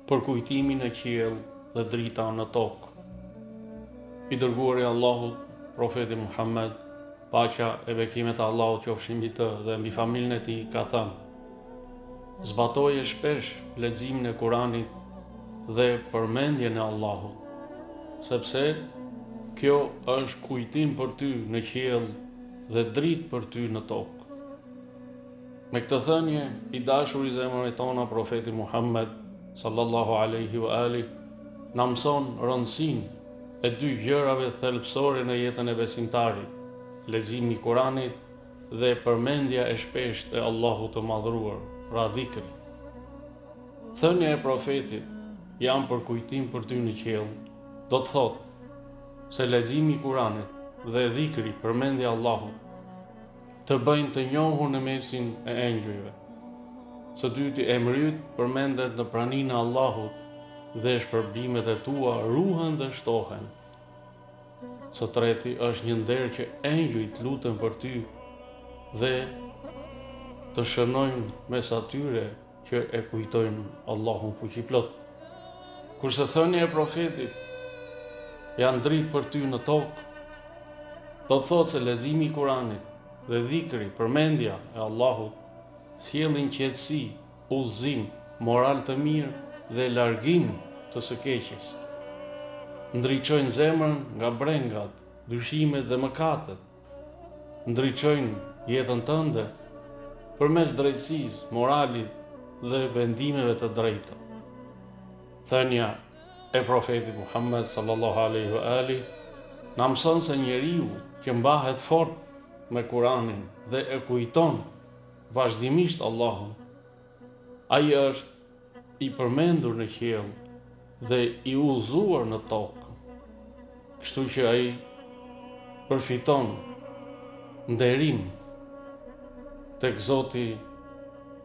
për kujtimin e qiell dhe drita në tokë. I dërguari i Allahut, profeti Muhammed, paqja e bekimet e Allahut qofshin mbi të dhe mbi familjen e tij, ka thënë: zbatoje shpesh leximin e Kuranit dhe përmendjen e Allahut, sepse kjo është kujtim për ty në qiell dhe dritë për ty në tokë. Me këtë thënie, i dashur i zemrave tona, profeti Muhammed sallallahu alaihi wa ali, na mëson rëndësinë e dy gjërave thelbësore në jetën e besimtarit: leximi i Kuranit dhe përmendja e shpeshtë e Allahut të madhruar, pra dhikri. Thënia e profetit, jam për kujtim për ty në qiell, do të thotë se leximi i Kuranit dhe dhikri, përmendja e Allahut, të bëjnë të njohur në mesin e engjëjve. Së dyti, emri përmendet në praninë e Allahut dhe shpërblimet e tua ruhen dhe shtohen. Së treti, është një nder që engjëjt luten për ty dhe të shënojnë mes atyre që e kujtojnë Allahun fuqiplot. Kurse thënia e profetit, janë dritë për ty në tokë, do të thotë se leximi i Kuranit dhe dhikri, përmendja e Allahut, sjellin qetësi, udhëzim, moral të mirë dhe largim të së keqes. Ndriçojnë zemrën nga brengat, dyshimet dhe mëkatet. Ndriçojnë jetën tënde përmes drejtësisë, moralit dhe vendimeve të drejta. Thënia e profetit Muhammed sallallahu alaihi wa ali na mëson se njeriu që mbahet fort me Kuranin dhe e kujton vazhdimisht Allahun, ai është i përmendur në qiell dhe i udhëzuar në tokë. Kështu që ai përfiton nderim tek Zoti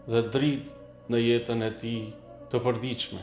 dhe dritë në jetën e tij të përditshme.